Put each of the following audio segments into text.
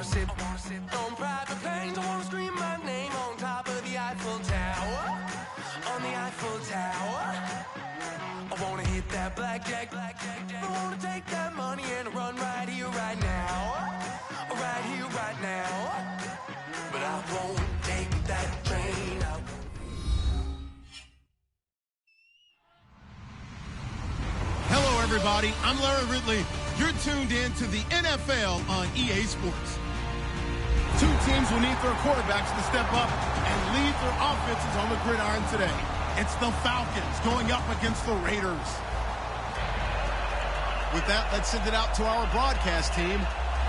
wanna sit on private planes. I wanna scream my name on top of the Eiffel Tower. On the Eiffel Tower. I wanna hit that blackjack. I wanna take that money and run right here, right now. Right here, right now. But I won't take that train out. Hello, everybody. I'm Larry Ridley. You're tuned in to the NFL on EA Sports. Two teams will need their quarterbacks to step up and lead their offenses on the gridiron today. It's the Falcons going up against the Raiders. With that, let's send it out to our broadcast team.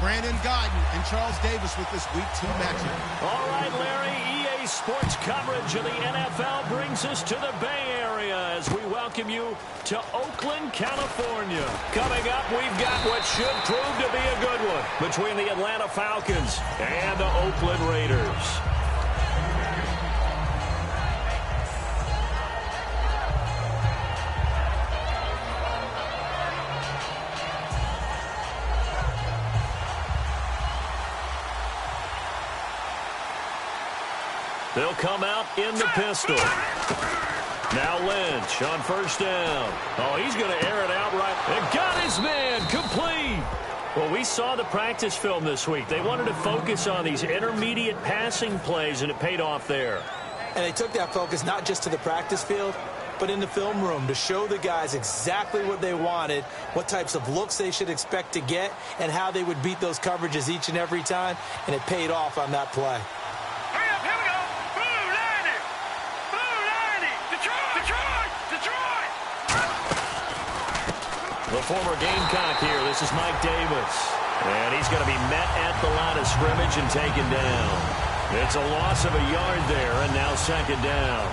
Brandon Godden and Charles Davis with this Week 2 matchup. All right, Larry, EA Sports coverage of the NFL brings us to the Bay Area as we welcome you to Oakland, California. Coming up, we've got what should prove to be a good one between the Atlanta Falcons and the Oakland Raiders. They'll come out in the pistol. Now Lynch on first down. Oh, he's going to air it out right. And got his man complete. Well, we saw the practice film this week. They wanted to focus on these intermediate passing plays, and it paid off there. And they took that focus not just to the practice field, but in the film room to show the guys exactly what they wanted, what types of looks they should expect to get, and how they would beat those coverages each and every time, and it paid off on that play. The former Gamecock here. This is Mike Davis. And he's going to be met at the line of scrimmage and taken down. It's a loss of a yard there, and now second down.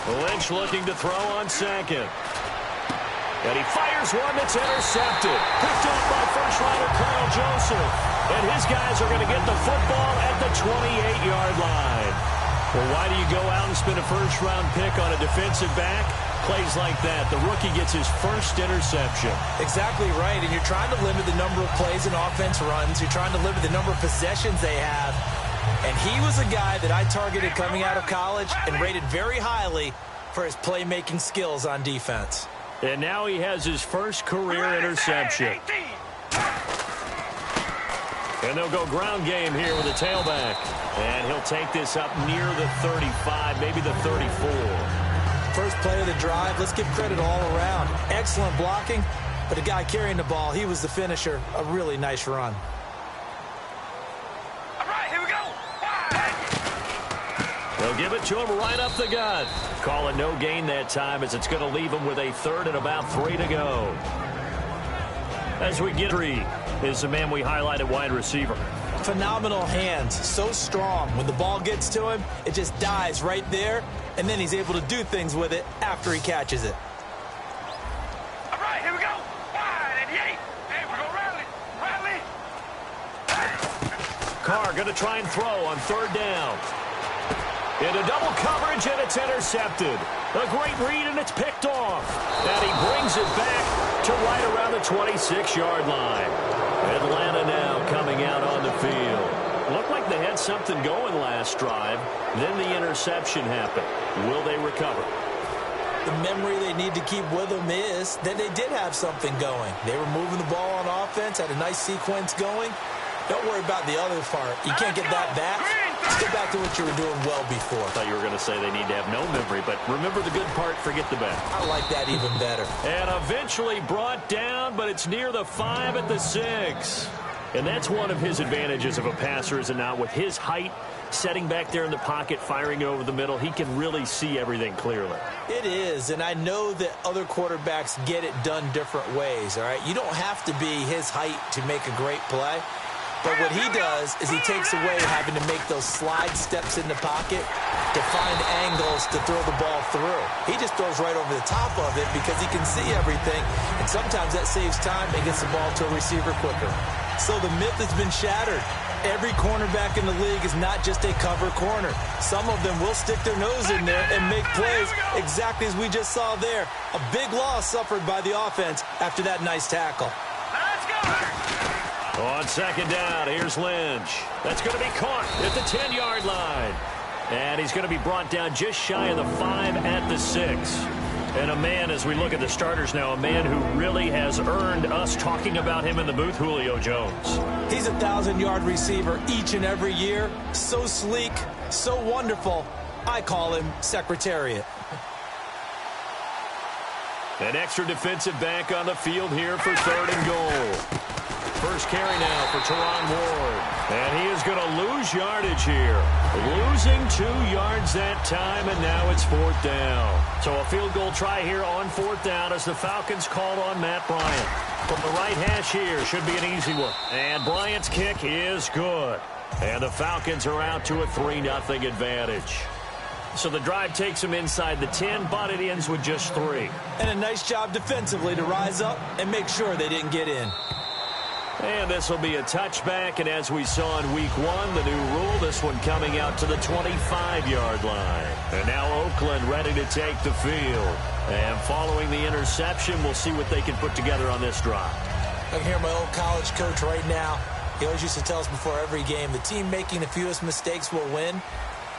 Lynch looking to throw on second. And he fires one that's intercepted. Picked up by first-rounder Colonel Joseph. And his guys are going to get the football at the 28-yard line. Well, why do you go out and spend a first-round pick on a defensive back? Plays like that. The rookie gets his first interception. Exactly right. And you're trying to limit the number of plays and offense runs. You're trying to limit the number of possessions they have. And he was a guy that I targeted coming out of college and rated very highly for his playmaking skills on defense. And now he has his first career interception. And they'll go ground game here with a tailback. And he'll take this up near the 35, maybe the 34. First play of the drive. Let's give credit all around. Excellent blocking, but the guy carrying the ball, he was the finisher. A really nice run. They'll give it to him right up the gut. Call it no gain that time as it's going to leave him with a third and about 3 to go. As we get 3 is the man we highlighted, wide receiver. Phenomenal hands, so strong. When the ball gets to him, it just dies right there, and then he's able to do things with it after he catches it. All right, here we go. 588. Hey, we're going to rally. Carr going to try and throw on third down. Into double coverage, and it's intercepted. A great read, and it's picked off. And he brings it back to right around the 26-yard line. Atlanta now coming out on the field. Looked like they had something going last drive. Then the interception happened. Will they recover? The memory they need to keep with them is that they did have something going. They were moving the ball on offense, had a nice sequence going. Don't worry about the other part. You can't get that back. Let's get back to what you were doing well before. I thought you were going to say they need to have no memory, but remember the good part, forget the bad. I like that even better. And eventually brought down, but it's near the 5 at the 6. And that's one of his advantages of a passer, is it not? With his height, setting back there in the pocket, firing over the middle, he can really see everything clearly. It is, and I know that other quarterbacks get it done different ways, all right? You don't have to be his height to make a great play. But what he does is he takes away having to make those slide steps in the pocket to find angles to throw the ball through. He just throws right over the top of it because he can see everything, and sometimes that saves time and gets the ball to a receiver quicker. So the myth has been shattered. Every cornerback in the league is not just a cover corner. Some of them will stick their nose in there and make plays exactly as we just saw there. A big loss suffered by the offense after that nice tackle. Let's go! On second down, here's Lynch. That's going to be caught at the 10-yard line. And he's going to be brought down just shy of the 5 at the 6. And a man, as we look at the starters now, a man who really has earned us talking about him in the booth, Julio Jones. He's a 1,000-yard receiver each and every year. So sleek, so wonderful. I call him Secretariat. An extra defensive back on the field here for 3rd and goal. First carry now for Teron Ward. And he is going to lose yardage here. Losing 2 yards that time, and now it's 4th down. So a field goal try here on 4th down as the Falcons called on Matt Bryant. From the right hash here, should be an easy one. And Bryant's kick is good. And the Falcons are out to a 3-0 advantage. So the drive takes them inside the 10, but it ends with just 3. And a nice job defensively to rise up and make sure they didn't get in. And this will be a touchback, and as we saw in week 1, the new rule, this one coming out to the 25-yard line. And now Oakland ready to take the field. And following the interception, we'll see what they can put together on this drive. I can hear my old college coach right now. He always used to tell us before every game, the team making the fewest mistakes will win.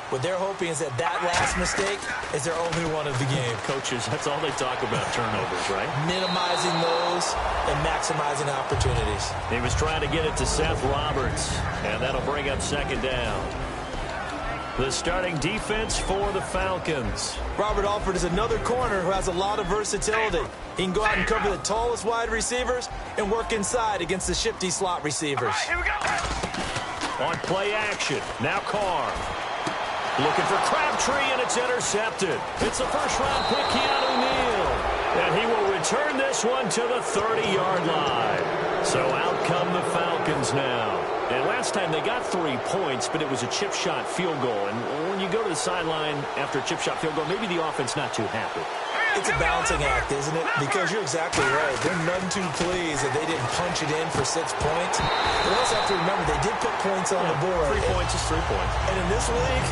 What they're hoping is that last mistake is their only one of the game. Coaches, that's all they talk about, turnovers, right? Minimizing those and maximizing opportunities. He was trying to get it to Seth Roberts, and that'll bring up 2nd down. The starting defense for the Falcons. Robert Alford is another corner who has a lot of versatility. He can go out and cover the tallest wide receivers and work inside against the shifty slot receivers. Here we go. On play action, now Carr. Looking for Crabtree, and it's intercepted. It's a first-round pick, Keanu Neal. And he will return this one to the 30-yard line. So out come the Falcons now. And last time they got 3 points, but it was a chip shot field goal. And when you go to the sideline after a chip shot field goal, maybe the offense not too happy. It's a balancing act, isn't it? Because you're exactly right. They're none too pleased that they didn't punch it in for 6 points. But also have to remember, they did put points on the board. 3 points is 3 points. And in this league,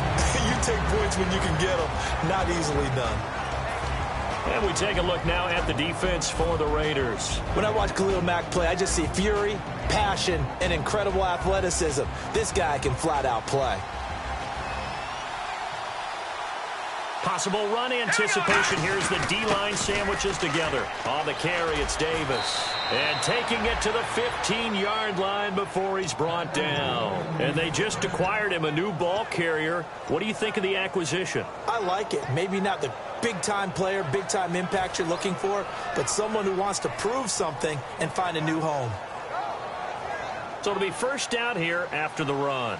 you take points when you can get them. Not easily done. And we take a look now at the defense for the Raiders. When I watch Khalil Mack play, I just see fury, passion, and incredible athleticism. This guy can flat out play. Possible run anticipation. Here's the D-line sandwiches together. On the carry, it's Davis. And taking it to the 15-yard line before he's brought down. And they just acquired him a new ball carrier. What do you think of the acquisition? I like it. Maybe not the big-time player, big-time impact you're looking for, but someone who wants to prove something and find a new home. So it'll be 1st down here after the run.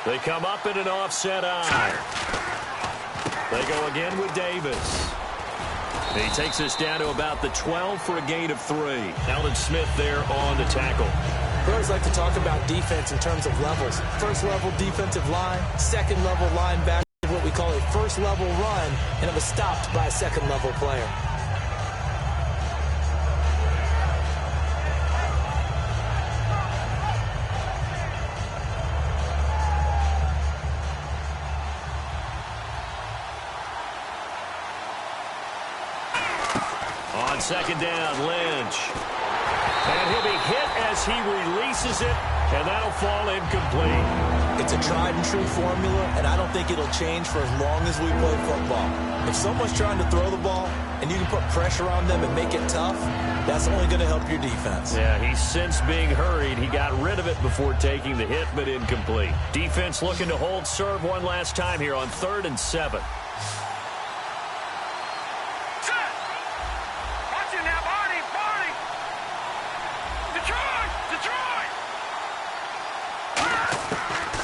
They come up in an offset eye. They go again with Davis. He takes us down to about the 12 for a gain of 3. Alden Smith there on the tackle. We always like to talk about defense in terms of levels. First level defensive line, second level linebacker, what we call a first level run, and it was stopped by a second level player. On 2nd down, Lynch. And he'll be hit as he releases it, and that'll fall incomplete. It's a tried-and-true formula, and I don't think it'll change for as long as we play football. If someone's trying to throw the ball, and you can put pressure on them and make it tough, that's only going to help your defense. Yeah, he's since being hurried. He got rid of it before taking the hit, but incomplete. Defense looking to hold serve one last time here on 3rd and 7.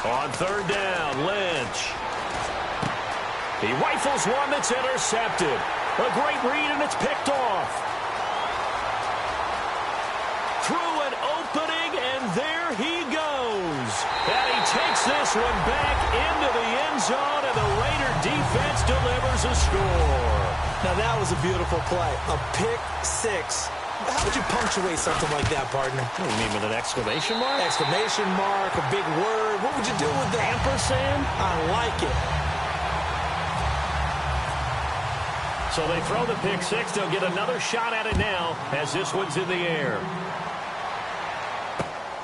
On 3rd down, Lynch. He rifles one that's intercepted. A great read, and it's picked off. Through an opening, this one back into the end zone, and the Raider defense delivers a score. Now, that was a beautiful play. A pick six. How would you punctuate something like that, partner? What do you mean, with an exclamation mark? Exclamation mark, a big word. What would you do with that? Ampersand? I like it. So they throw the pick six. They'll get another shot at it now as this one's in the air.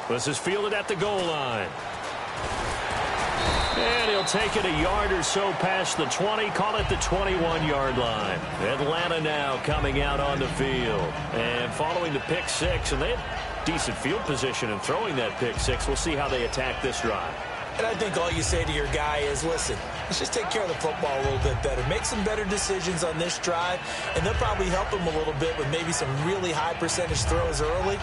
This is fielded at the goal line. And he'll take it a yard or so past the 20, call it the 21-yard line. Atlanta now coming out on the field. And following the pick six, and they had decent field position in throwing that pick six. We'll see how they attack this drive. And I think all you say to your guy is, listen, let's just take care of the football a little bit better. Make some better decisions on this drive, and they'll probably help him a little bit with maybe some really high percentage throws early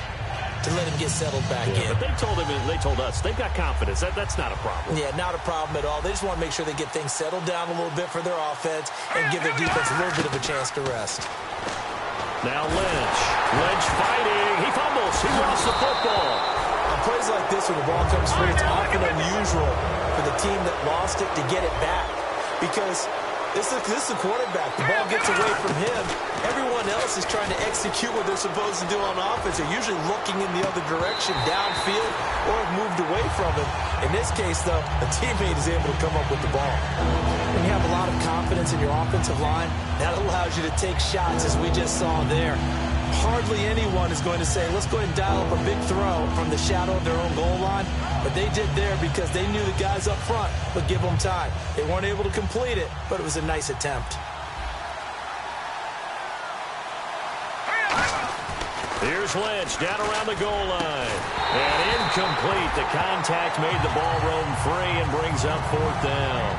to let him get settled back in. But they told us they've got confidence. That's not a problem. Yeah, not a problem at all. They just want to make sure they get things settled down a little bit for their offense and give their defense a little bit of a chance to rest. Now Lynch. Lynch fighting. He fumbles. He lost the football. On plays like this, when the ball comes free, it's often unusual for the team that lost it to get it back, because this is the quarterback. The ball gets away from him. Everyone else is trying to execute what they're supposed to do on offense. They're usually looking in the other direction, downfield, or have moved away from him. In this case, though, a teammate is able to come up with the ball. When you have a lot of confidence in your offensive line, that allows you to take shots, as we just saw there. Hardly anyone is going to say, let's go ahead and dial up a big throw from the shadow of their own goal line. But they did there because they knew the guys up front would give them time. They weren't able to complete it, but it was a nice attempt. Here's Lynch down around the goal line. And incomplete. The contact made the ball roam free and brings up fourth down.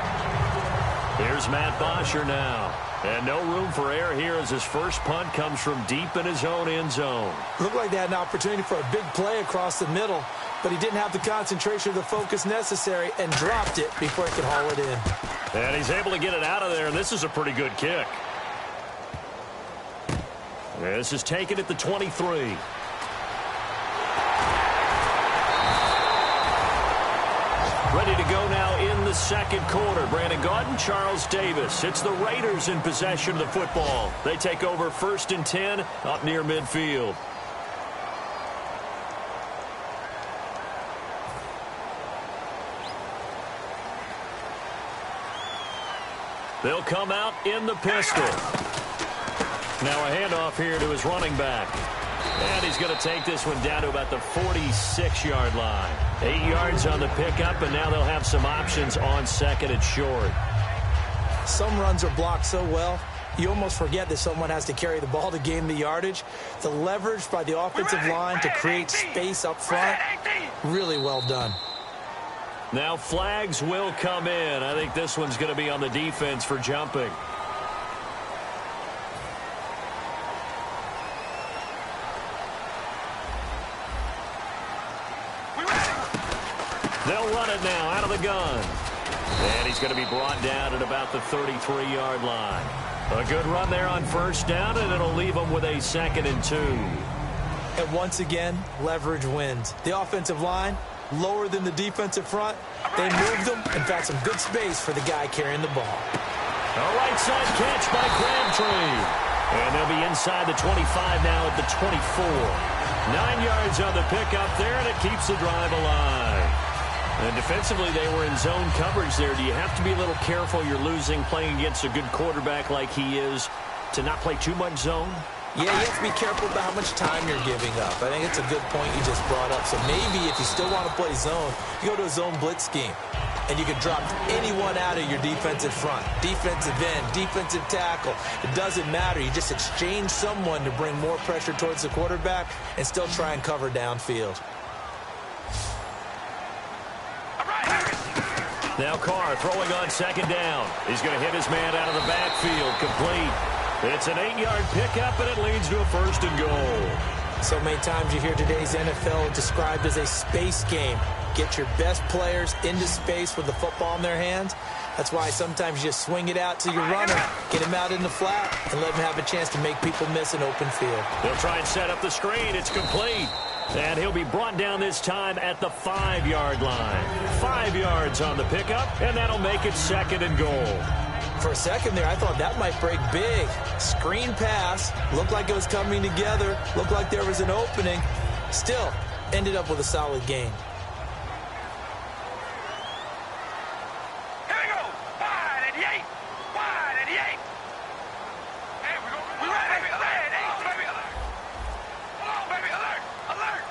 Here's Matt Bosher now. And no room for error here as his first punt comes from deep in his own end zone. Looked like they had an opportunity for a big play across the middle, but he didn't have the concentration or the focus necessary and dropped it before he could haul it in. And he's able to get it out of there, and this is a pretty good kick. This is taken at the 23. Ready to go now in the second quarter. Brandon Gaudin, Charles Davis. It's the Raiders in possession of the football. They take over 1st and 10 up near midfield. They'll come out in the pistol. Now a handoff here to his running back. And he's going to take this one down to about the 46-yard line. 8 yards on the pickup, and now they'll have some options on second and short. Some runs are blocked so well, you almost forget that someone has to carry the ball to gain the yardage. The leverage by the offensive line to create space up front, really well done. Now flags will come in. I think this one's going to be on the defense for jumping. They'll run it now out of the gun. And he's going to be brought down at about the 33-yard line. A good run there on first down, and it'll leave them with a 2nd and 2. And once again, leverage wins. The offensive line, lower than the defensive front. They moved them and found some good space for the guy carrying the ball. A right side catch by Crabtree. And they'll be inside the 25 now at the 24. 9 yards on the pickup there, and it keeps the drive alive. And defensively, they were in zone coverage there. Do you have to be a little careful? You're losing, playing against a good quarterback like he is, to not play too much zone? Yeah, you have to be careful about how much time you're giving up. I think it's a good point you just brought up. So maybe if you still want to play zone, you go to a zone blitz scheme. And you can drop anyone out of your defensive front. Defensive end, defensive tackle. It doesn't matter. You just exchange someone to bring more pressure towards the quarterback and still try and cover downfield. Now Carr throwing on second down. He's going to hit his man out of the backfield. Complete. It's an 8-yard pickup, and it leads to a 1st and goal. So many times you hear today's NFL described as a space game. Get your best players into space with the football in their hands. That's why sometimes you just swing it out to your runner, get him out in the flat, and let him have a chance to make people miss an open field. They'll try and set up the screen. It's complete. And he'll be brought down this time at the 5-yard line. 5 yards on the pickup, and that'll make it 2nd and goal. For a second there, I thought that might break big. Screen pass. Looked like it was coming together. Looked like there was an opening. Still, ended up with a solid gain. Here we go. Wide at the 8. Wide at the 8. Hey, we ready. Alert. Baby, alert. Come on, baby, alert. Alert.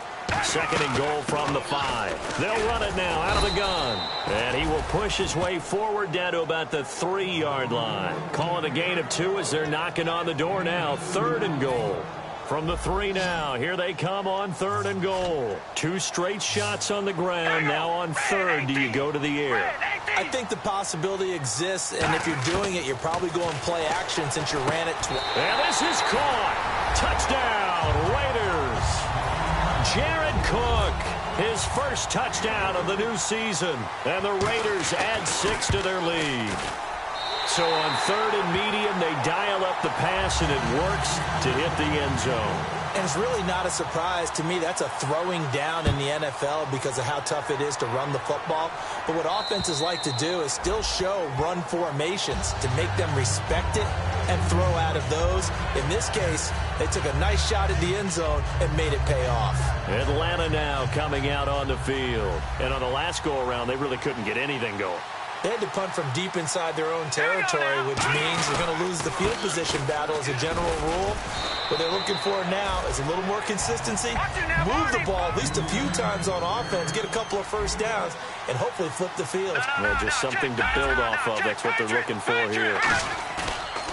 2nd and goal from the 5. They'll run it now out of the gun. And he will push his way forward down to about the 3-yard line. Calling a gain of 2 as they're knocking on the door now. 3rd and goal. From the 3 now, here they come on 3rd and goal. 2 straight shots on the ground. Now on 3rd, do you go to the air? I think the possibility exists, and if you're doing it, you're probably going play action since you ran it twice. And this is caught. Touchdown, Raiders. Jared Cook, his first touchdown of the new season. And the Raiders add 6 to their lead. So on 3rd and medium, they dial up the pass, and it works to hit the end zone. And it's really not a surprise to me. That's a throwing down in the NFL because of how tough it is to run the football. But what offenses like to do is still show run formations to make them respect it and throw out of those. In this case, they took a nice shot at the end zone and made it pay off. Atlanta now coming out on the field. And on the last go-around, they really couldn't get anything going. They had to punt from deep inside their own territory, which means they're going to lose the field position battle as a general rule. What they're looking for now is a little more consistency, move the ball at least a few times on offense, get a couple of first downs, and hopefully flip the field. Well, just something to build off of. That's what they're looking for here.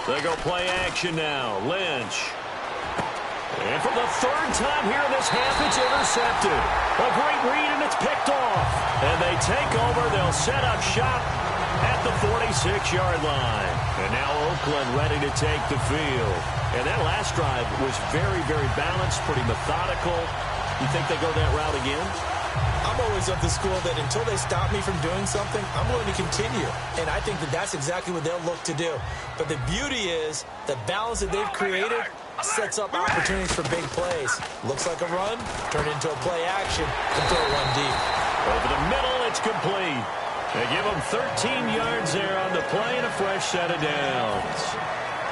They go play action now. Lynch. And for the 3rd time here in this half, it's intercepted. A great read, and it's picked off. And they take over. They'll set up shop at the 46-yard line. And now Oakland ready to take the field. And that last drive was very, very balanced, pretty methodical. You think they go that route again? I'm always of the school that until they stop me from doing something, I'm going to continue. And I think that that's exactly what they'll look to do. But the beauty is the balance that they've created sets up opportunities for big plays. Looks like a run, turn into a play action, and throw one deep. Over the middle, it's complete. They give them 13 yards there on the play and a fresh set of downs.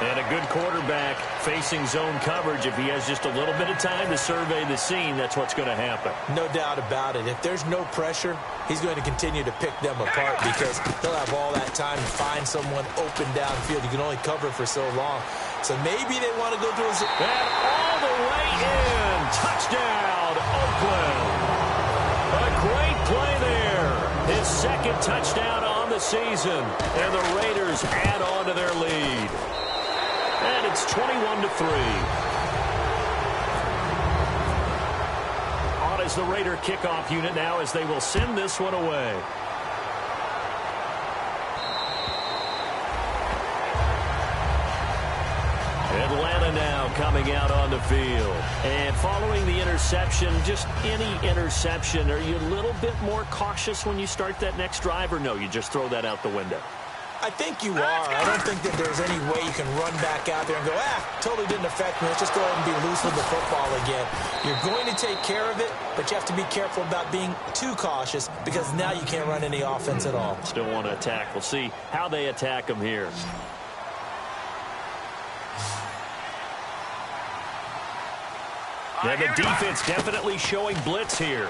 And a good quarterback facing zone coverage. If he has just a little bit of time to survey the scene, that's what's going to happen. No doubt about it. If there's no pressure, he's going to continue to pick them apart because he'll have all that time to find someone open downfield. You can only cover for so long. So maybe they want to go to his... And all the way in. Touchdown, Oakland. A great play there. His 2nd touchdown on the season. And the Raiders add on to their lead. And it's 21-3. On is the Raider kickoff unit now as they will send this one away. Atlanta now coming out on the field. And following the interception, just any interception, are you a little bit more cautious when you start that next drive, or no, you just throw that out the window? I think you are. I don't think that there's any way you can run back out there and go, totally didn't affect me. Let's just go ahead and be loose with the football again. You're going to take care of it, but you have to be careful about being too cautious because now you can't run any offense at all. Still want to attack. We'll see how they attack them here. And the defense definitely showing blitz here.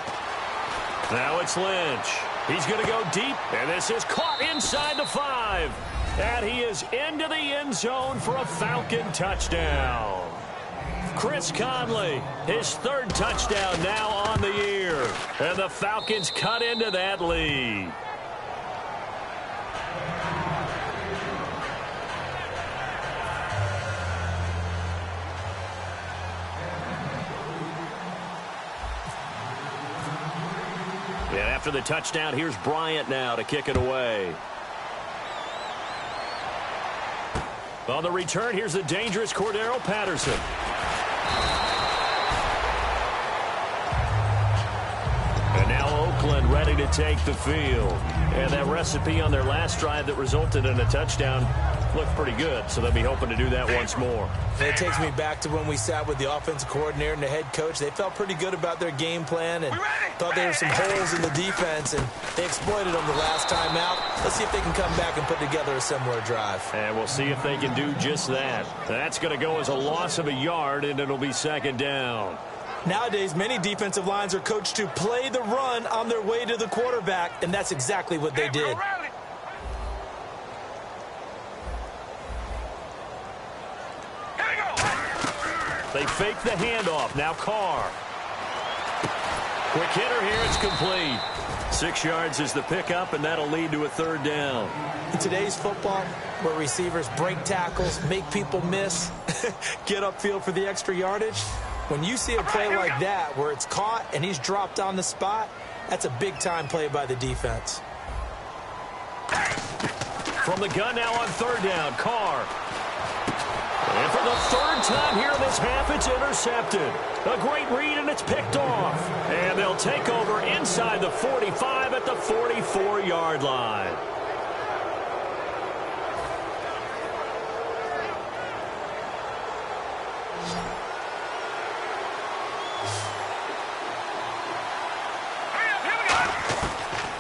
Now it's Lynch. He's going to go deep, and this is caught inside the 5. And he is into the end zone for a Falcon touchdown. Chris Conley, his 3rd touchdown now on the year. And the Falcons cut into that lead. And after the touchdown, here's Bryant now to kick it away. On the return, here's the dangerous Cordero Patterson. And now Oakland ready to take the field. And that recipe on their last drive that resulted in a touchdown looked pretty good, so they'll be hoping to do that once more. And it takes me back to when we sat with the offensive coordinator and the head coach. They felt pretty good about their game plan and thought there were some holes in the defense, and they exploited them the last time out. Let's see if they can come back and put together a similar drive. And we'll see if they can do just that. That's going to go as a loss of a yard, and it'll be second down. Nowadays, many defensive lines are coached to play the run on their way to the quarterback, and that's exactly what they did. They fake the handoff. Now Carr. Quick hitter here. It's complete. 6 yards is the pickup, and that'll lead to a third down. In today's football, where receivers break tackles, make people miss, get upfield for the extra yardage, when you see a play like that where it's caught and he's dropped on the spot, that's a big-time play by the defense. From the gun now on third down, Carr. And for the third time here in this half, it's intercepted. A great read, and it's picked off. And they'll take over inside the 45 at the 44-yard line.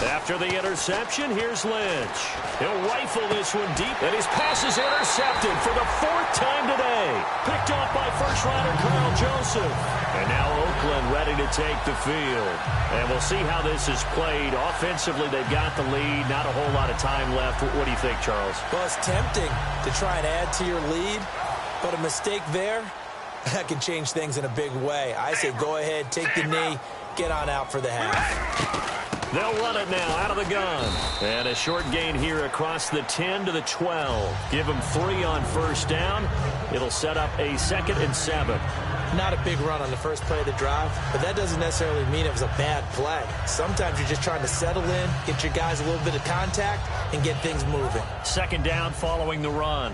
After the interception, here's Lynch. He'll rifle this one deep, and his pass is intercepted for the 4th time today. Picked off by first-rounder Kyle Joseph. And now Oakland ready to take the field. And we'll see how this is played. Offensively, they've got the lead. Not a whole lot of time left. What do you think, Charles? Well, it's tempting to try and add to your lead, but a mistake there, that can change things in a big way. I say go ahead, take the knee, get on out for the half. They'll run it now out of the gun. And a short gain here across the 10 to the 12. Give them 3 on first down. It'll set up a 2nd and 7. Not a big run on the first play of the drive, but that doesn't necessarily mean it was a bad play. Sometimes you're just trying to settle in, get your guys a little bit of contact, and get things moving. 2nd down following the run.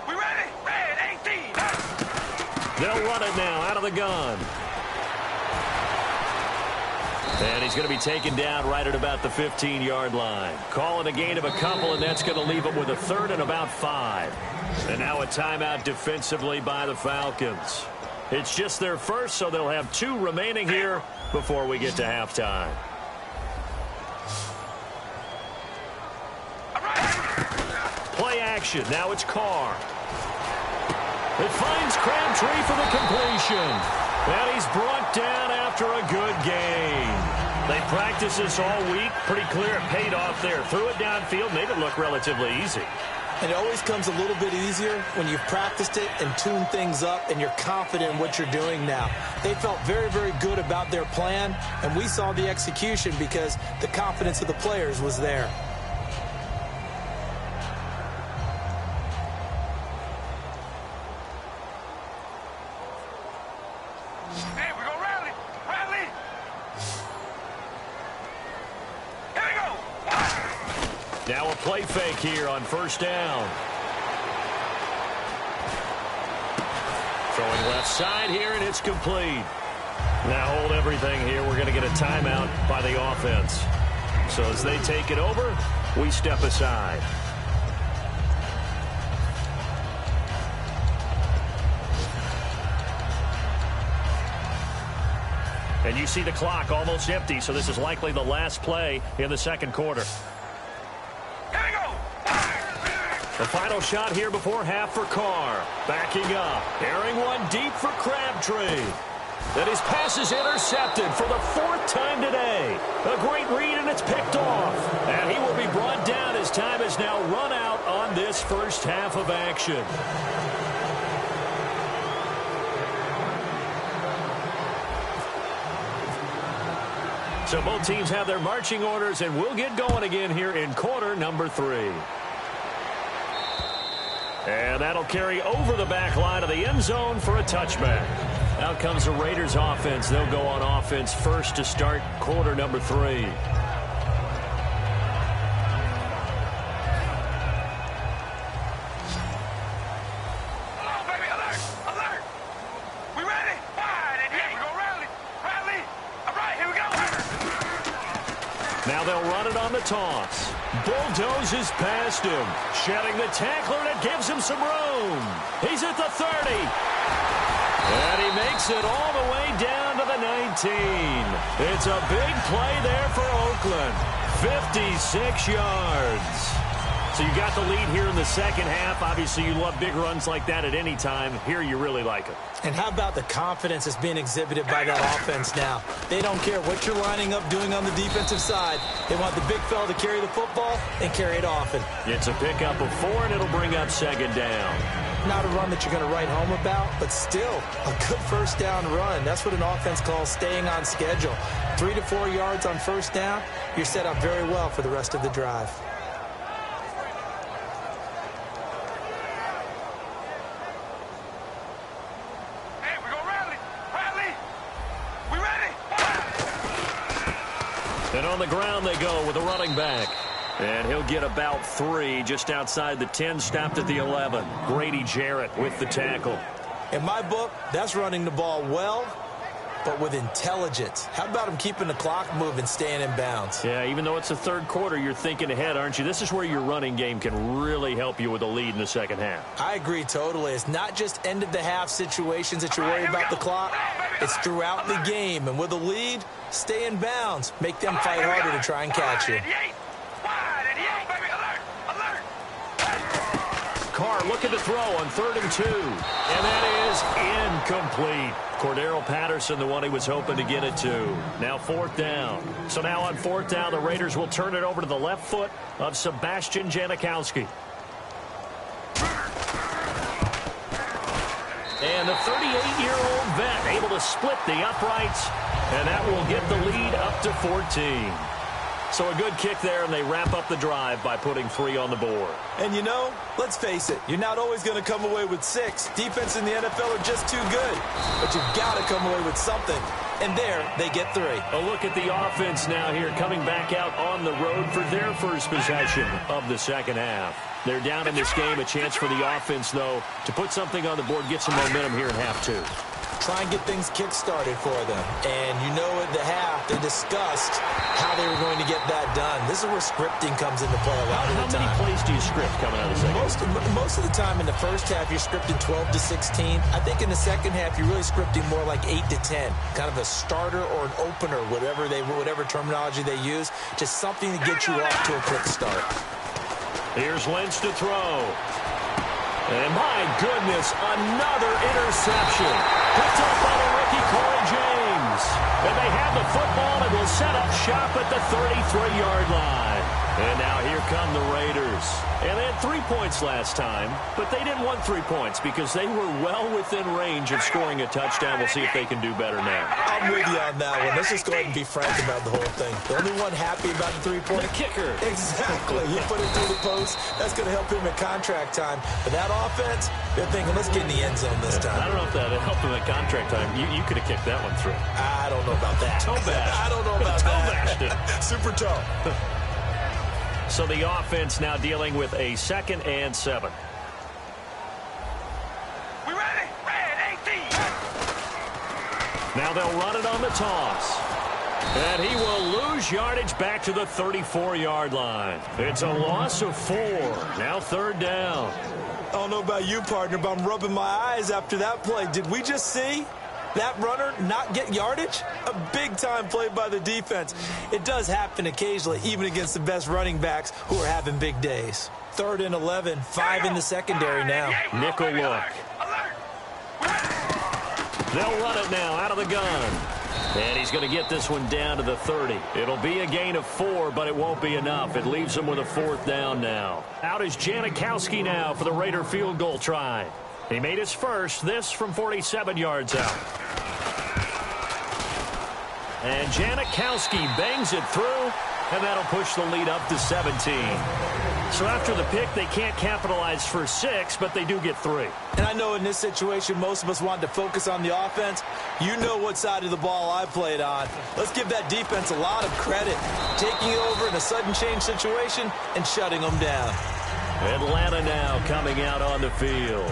We ready? Red 18. They'll run it now out of the gun. And he's going to be taken down right at about the 15-yard line. Calling a gain of a couple, and that's going to leave him with a 3rd and about 5. And now a timeout defensively by the Falcons. It's just their first, so they'll have 2 remaining here before we get to halftime. Play action. Now it's Carr. It finds Crabtree for the completion. And he's brought down after a good game. They practiced this all week. Pretty clear it paid off there. Threw it downfield, made it look relatively easy. And it always comes a little bit easier when you've practiced it and tuned things up and you're confident in what you're doing now. They felt very, very good about their plan, and we saw the execution because the confidence of the players was there. Now a play fake here on first down. Throwing left side here, and it's complete. Now hold everything here. We're going to get a timeout by the offense. So as they take it over, we step aside. And you see the clock almost empty, so this is likely the last play in the second quarter. The final shot here before half for Carr. Backing up. Airing one deep for Crabtree. Then his pass is intercepted for the 4th time today. A great read, and it's picked off. And he will be brought down as time is now run out on this first half of action. So both teams have their marching orders, and we'll get going again here in quarter number 3. And that'll carry over the back line of the end zone for a touchback. Out comes the Raiders offense. They'll go on offense first to start quarter number 3. Now they'll run it on the the toss. Bulldozes past him. Shedding the tackler, and it gives him some room. He's at the 30. And he makes it all the way down to the 19. It's a big play there for Oakland. 56 yards. So you got the lead here in the second half. Obviously, you love big runs like that at any time. Here, you really like it. And how about the confidence that's being exhibited by that offense now? They don't care what you're lining up doing on the defensive side. They want the big fella to carry the football and carry it often. It's a pickup of 4, and it'll bring up second down. Not a run that you're going to write home about, but still a good first down run. That's what an offense calls staying on schedule. 3 to 4 yards on first down, you're set up very well for the rest of the drive. And on the ground they go with a running back. And he'll get about 3 just outside the 10, stopped at the 11. Grady Jarrett with the tackle. In my book, that's running the ball well, but with intelligence. How about him keeping the clock moving, staying in bounds? Yeah, even though it's the third quarter, you're thinking ahead, aren't you? This is where your running game can really help you with a lead in the second half. I agree totally. It's not just end-of-the-half situations that you worry about the clock. It's throughout the game. And with a lead, stay in bounds. Make them fight harder to try and catch you. Carr looking to throw on 3rd and 2. And that is incomplete. Cordero Patterson, the one he was hoping to get it to. Now 4th down. So now on 4th down, the Raiders will turn it over to the left foot of Sebastian Janikowski. And the 38-year-old vet able to split the uprights. And that will get the lead up to 14. So a good kick there, and they wrap up the drive by putting 3 on the board. And you know, let's face it, you're not always going to come away with 6. Defense in the NFL are just too good. But you've got to come away with something. And there, they get 3. A look at the offense now here, coming back out on the road for their first possession of the second half. They're down in this game. A chance for the offense, though, to put something on the board, get some momentum here in half 2. Try and get things kick-started for them. And you know at the half, they discussed how they were going to get that done. This is where scripting comes into play a lot of the time. How many plays do you script coming out of the second? Most of the time in the first half, you're scripting 12 to 16. I think in the second half, you're really scripting more like 8 to 10. Kind of a starter or an opener, whatever terminology they use. Just something to get you off to a quick start. Here's Lynch to throw. And my goodness, another interception. Picked up by the rookie Corey James. And they have the football and will set up shop at the 33-yard line. And now here come the Raiders. And they had 3 points last time, but they didn't want 3 points because they were well within range of scoring a touchdown. We'll see if they can do better now. I'm with you on that one. Let's just go ahead and be frank about the whole thing. The only one happy about the 3-point. The kicker. Exactly. You put it through the post. That's going to help him at contract time. But that offense, they're thinking, let's get in the end zone this time. I don't know if that helped him at contract time. You could have kicked that one through. I don't know about that. Toe bash. I don't know about that. Super toe. So the offense now dealing with a 2nd and 7. We ready? Red 18. Now they'll run it on the toss. And he will lose yardage back to the 34-yard line. It's a loss of 4. Now 3rd down. I don't know about you, partner, but I'm rubbing my eyes after that play. Did we just see that runner not get yardage? A big-time play by the defense. It does happen occasionally, even against the best running backs who are having big days. 3rd and 11, 5 in the secondary now. Nickel look. They'll run it now out of the gun. And he's going to get this one down to the 30. It'll be a gain of 4, but it won't be enough. It leaves him with a 4th down now. Out is Janikowski now for the Raider field goal try. He made his first, this from 47 yards out. And Janikowski bangs it through, and that'll push the lead up to 17. So after the pick, they can't capitalize for 6, but they do get 3. And I know in this situation, most of us wanted to focus on the offense. You know what side of the ball I played on. Let's give that defense a lot of credit. Taking it over in a sudden change situation and shutting them down. Atlanta now coming out on the field.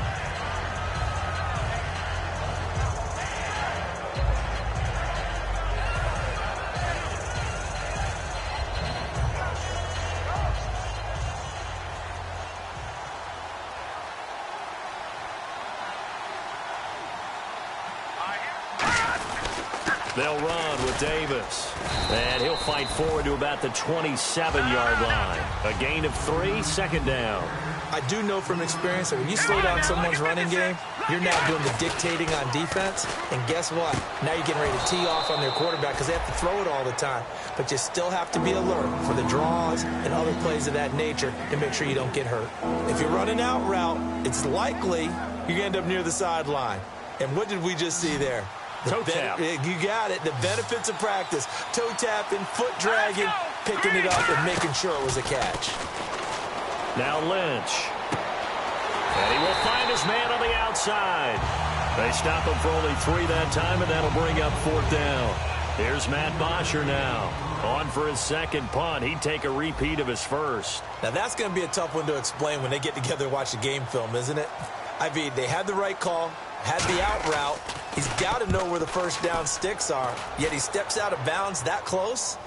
They'll run with Davis. And he'll fight forward to about the 27-yard line. A gain of 3, second down. I do know from experience that when you slow down someone's running game, you're now doing the dictating on defense. And guess what? Now you're getting ready to tee off on their quarterback because they have to throw it all the time. But you still have to be alert for the draws and other plays of that nature to make sure you don't get hurt. If you're running out route, it's likely you end up near the sideline. And what did we just see there? Toe tap. You got it. The benefits of practice. Toe tapping, foot dragging, picking it up, and making sure it was a catch. Now Lynch. And he will find his man on the outside. They stop him for only 3 that time, and that'll bring up 4th down. Here's Matt Bosher now. On for his second punt. He'd take a repeat of his first. Now that's going to be a tough one to explain when they get together and watch the game film, isn't it? I mean, they had the right call, had the out route. He's got to know where the first down sticks are, yet he steps out of bounds that close.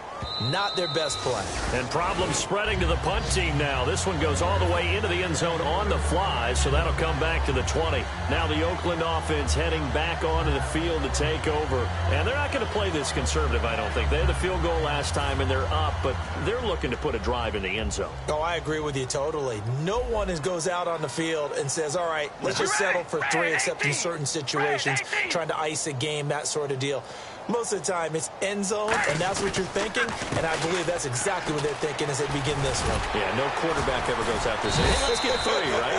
Not their best play. And problems spreading to the punt team now. This one goes all the way into the end zone on the fly, so that'll come back to the 20. Now the Oakland offense heading back onto the field to take over. And they're not going to play this conservative, I don't think. They had the field goal last time, and they're up, but they're looking to put a drive in the end zone. Oh, I agree with you totally. No one goes out on the field and says, all right, let's just settle for 3, except in certain situations, trying to ice a game, that sort of deal. Most of the time, it's end zone, and that's what you're thinking, and I believe that's exactly what they're thinking as they begin this one. Yeah, no quarterback ever goes out there saying, hey, let's get 3, right?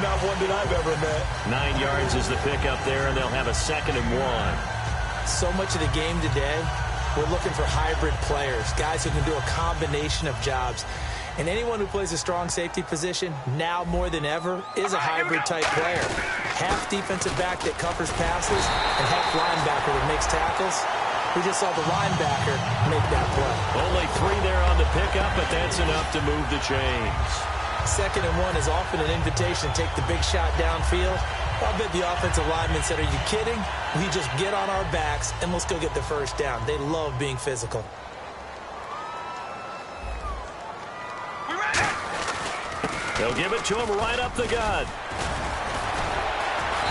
Not one that I've ever met. 9 yards is the pickup there, and they'll have a 2nd and 1. So much of the game today, we're looking for hybrid players, guys who can do a combination of jobs. And anyone who plays a strong safety position, now more than ever, is a hybrid-type player. Half defensive back that covers passes and half linebacker that makes tackles. We just saw the linebacker make that play. Only 3 there on the pickup, but that's enough to move the chains. 2nd and 1 is often an invitation to take the big shot downfield. I'll bet the offensive lineman said, are you kidding? We just get on our backs and let's go get the first down. They love being physical. They'll give it to him right up the gut.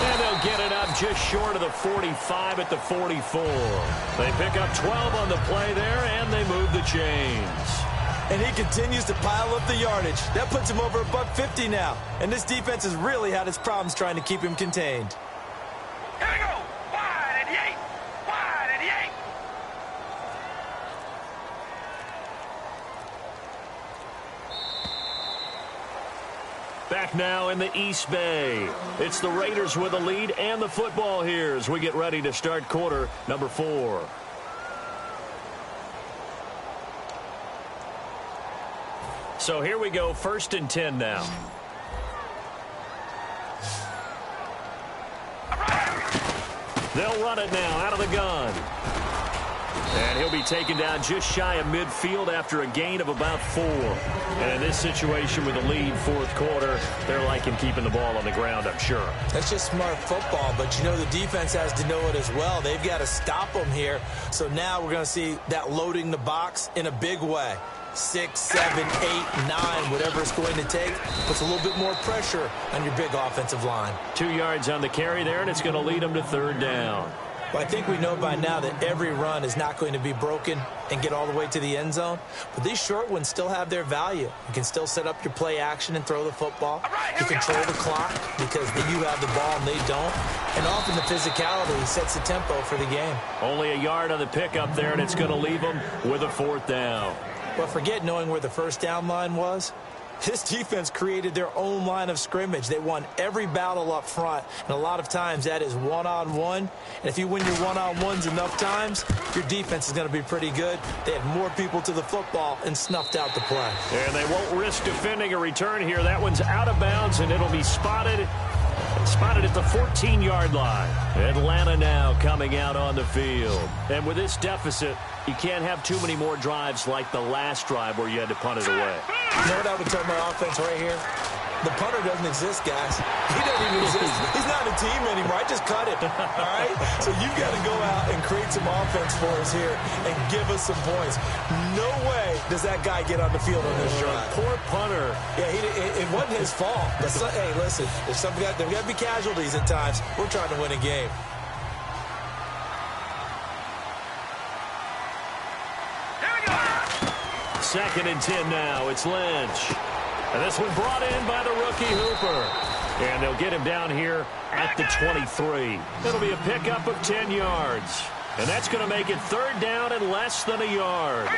And they'll get it up just short of the 45 at the 44. They pick up 12 on the play there, and they move the chains. And he continues to pile up the yardage. That puts him over $150 now. And this defense has really had its problems trying to keep him contained. Here we go. Wide 88. Wide 88. Back now in the East Bay. It's the Raiders with a lead and the football here as we get ready to start quarter number 4. So here we go, 1st and 10 now. They'll run it now out of the gun. And he'll be taken down just shy of midfield after a gain of about 4. And in this situation with a lead 4th quarter, they're liking keeping the ball on the ground, I'm sure. That's just smart football, but you know the defense has to know it as well. They've got to stop them here. So now we're going to see that loading the box in a big way. 6, 7, 8, 9, whatever it's going to take, puts a little bit more pressure on your big offensive line. 2 yards on the carry there, and it's going to lead them to 3rd down. Well, I think we know by now that every run is not going to be broken and get all the way to the end zone. But these short ones still have their value. You can still set up your play action and throw the football. You control the clock because you have the ball and they don't. And often the physicality sets the tempo for the game. Only a yard on the pickup there, and it's going to leave them with a 4th down. But forget knowing where the first down line was. This defense created their own line of scrimmage. They won every battle up front, and a lot of times that is one-on-one. And if you win your one-on-ones enough times, your defense is going to be pretty good. They had more people to the football and snuffed out the play. And they won't risk defending a return here. That one's out of bounds, and it'll be spotted at the 14-yard line. Atlanta now coming out on the field. And with this deficit, you can't have too many more drives like the last drive where you had to punt it away. You know what I would tell my offense right here? The punter doesn't exist, guys. He doesn't even exist. He's not a team anymore. I just cut it, all right? So you've got to go out and create some offense for us here and give us some points. No way does that guy get on the field on this drive. Poor punter. Yeah, it wasn't his fault. But hey, listen, there's got to be casualties at times. We're trying to win a game. 2nd and 10 now. It's Lynch. And this one brought in by the rookie Hooper. And they'll get him down here at the 23. It'll be a pickup of 10 yards. And that's going to make it 3rd down and less than a yard.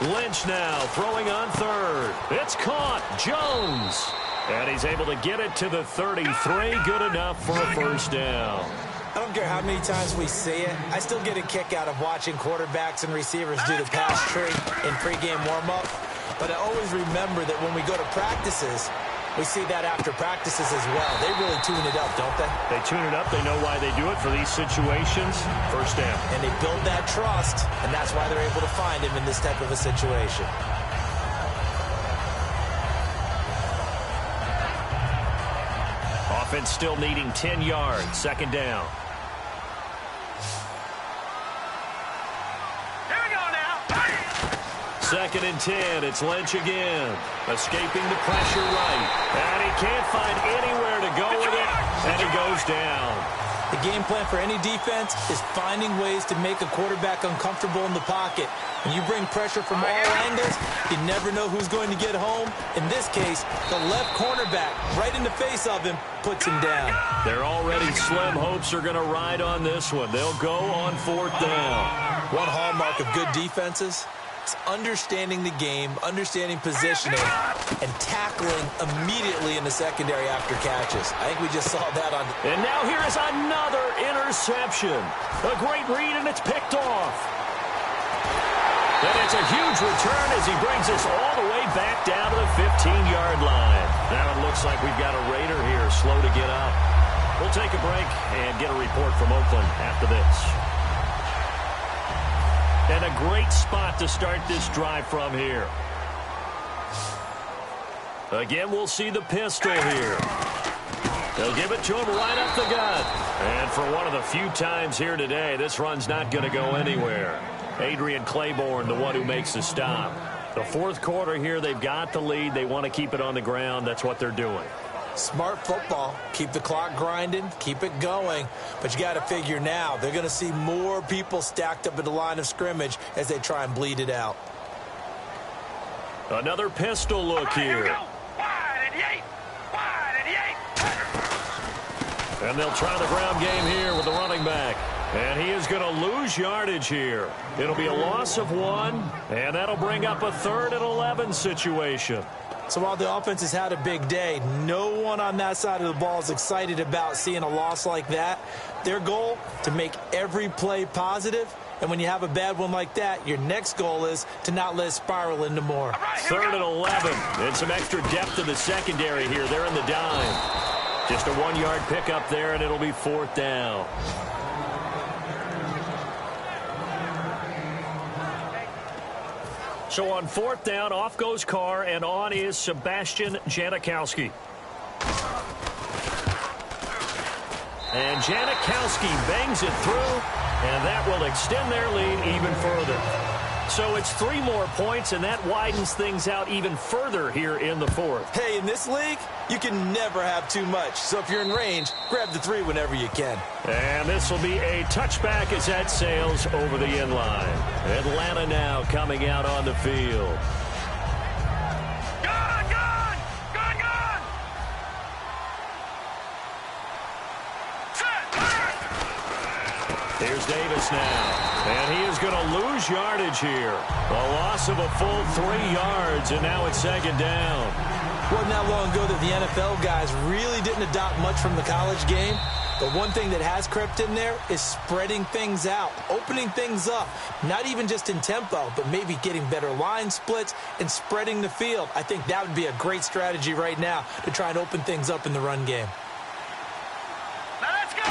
Lynch now throwing on 3rd. It's caught. Jones. And he's able to get it to the 33. Good enough for a 1st down. I don't care how many times we see it. I still get a kick out of watching quarterbacks and receivers do the pass tree in pregame warm-up. But I always remember that when we go to practices, we see that after practices as well. They really tune it up, don't they? They tune it up. They know why they do it for these situations. 1st down. And they build that trust, and that's why they're able to find him in this type of a situation. Offense still needing 10 yards. 2nd down. 2nd and 10. It's Lynch again. Escaping the pressure right. And he can't find anywhere to go with it. And he goes down. The game plan for any defense is finding ways to make a quarterback uncomfortable in the pocket. When you bring pressure from all angles, you never know who's going to get home. In this case, the left cornerback, right in the face of him, puts him down. Their already slim hopes are going to ride on this one. They'll go on 4th down. One hallmark of good defenses is understanding the game, understanding positioning, and tackling immediately in the secondary after catches. I think we just saw that on... And now here is another interception. A great read, and it's picked off. And it's a huge return as he brings us all the way back down to the 15-yard line. Now it looks like we've got a Raider here, slow to get up. We'll take a break and get a report from Oakland after this. And a great spot to start this drive from here. Again, we'll see the pistol here. They'll give it to him right up the gut. And for one of the few times here today, this run's not going to go anywhere. Adrian Claiborne, the one who makes the stop. The 4th quarter here, they've got the lead. They want to keep it on the ground. That's what they're doing. Smart football. Keep the clock grinding. Keep it going. But you got to figure now, they're going to see more people stacked up at the line of scrimmage as they try and bleed it out. Another pistol look here. And they'll try the ground game here with the running back. And he is going to lose yardage here. It'll be a loss of 1, and that'll bring up a 3rd and 11 situation. So while the offense has had a big day, no one on that side of the ball is excited about seeing a loss like that. Their goal, to make every play positive. And when you have a bad one like that, your next goal is to not let it spiral into more. 3rd and 11. And some extra depth in the secondary here. They're in the dime. Just a 1-yard pickup there, and it'll be 4th down. So on 4th down, off goes Carr, and on is Sebastian Janikowski. And Janikowski bangs it through, and that will extend their lead even further. So it's 3 more points, and that widens things out even further here in the 4th. Hey, in this league, you can never have too much. So if you're in range, grab the 3 whenever you can. And this will be a touchback as that sails over the end line. Atlanta now coming out on the field. Gone, gone! Gone, gone! Set! Here's Davis now. And he is going to lose yardage here. A loss of a full 3 yards, and now it's 2nd down. Wasn't that long ago that the NFL guys really didn't adopt much from the college game. But one thing that has crept in there is spreading things out, opening things up, not even just in tempo, but maybe getting better line splits and spreading the field. I think that would be a great strategy right now to try and open things up in the run game. Now let's go!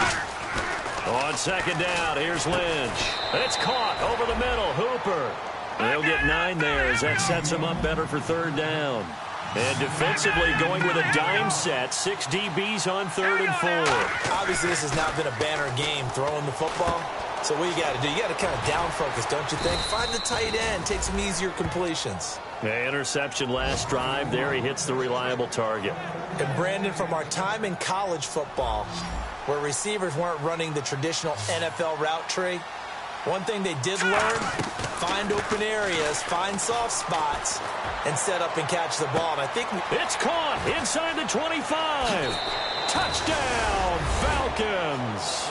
On 2nd down, here's Lynch. It's caught over the middle. Hooper. They'll get 9 there as that sets him up better for 3rd down. And defensively going with a dime set. 6 DBs on 3rd and 4. Obviously, this has not been a banner game throwing the football. So what you got to do, you got to kind of down focus, don't you think? Find the tight end, take some easier completions. The interception last drive. There he hits the reliable target. And Brandon, from our time in college football, where receivers weren't running the traditional NFL route tree, One thing they did learn, find open areas, find soft spots, and set up and catch the ball. And I think it's caught inside the 25. Touchdown, Falcons.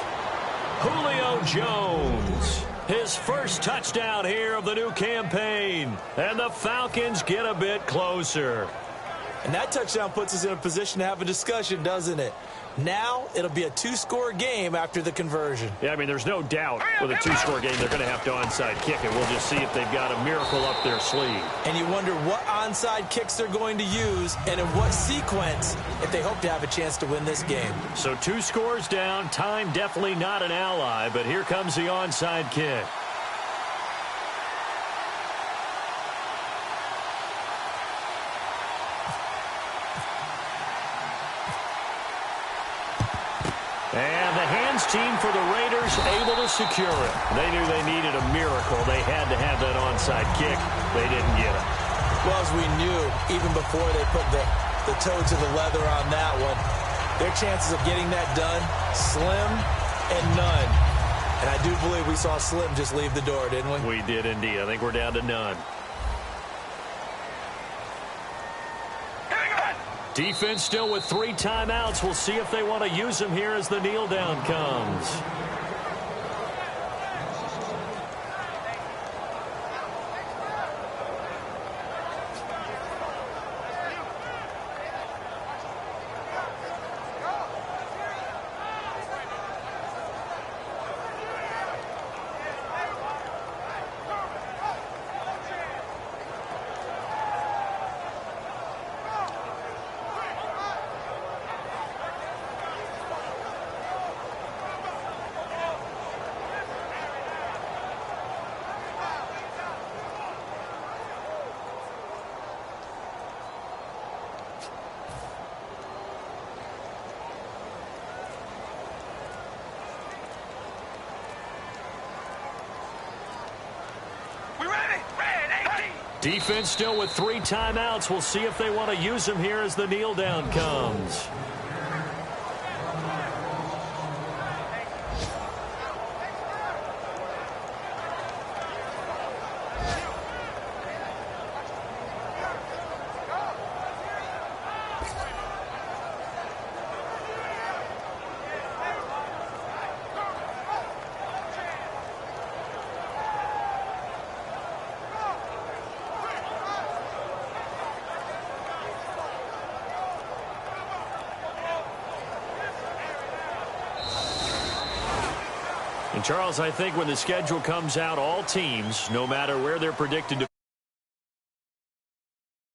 Julio Jones, his first touchdown here of the new campaign. And the Falcons get a bit closer. And that touchdown puts us in a position to have a discussion, doesn't it? Now it'll be a two-score game after the conversion. Yeah, I mean, there's no doubt with a two-score game they're going to have to onside kick it. We'll just see if they've got a miracle up their sleeve. And you wonder what onside kicks they're going to use and in what sequence if they hope to have a chance to win this game. So 2 scores down, time definitely not an ally, but here comes the onside kick. And the hands team for the Raiders able to secure it. They knew they needed a miracle. They had to have that onside kick. They didn't get it. Well, as we knew, even before they put the toe to the leather on that one, their chances of getting that done, slim and none. And I do believe we saw Slim just leave the door, didn't we? We did indeed. I think we're down to none. Defense still with 3 timeouts. We'll see if they want to use them here as the kneel down comes. Defense still with 3 timeouts. We'll see if they want to use them here as the kneel down comes. And Charles, I think when the schedule comes out, all teams, no matter where they're predicted to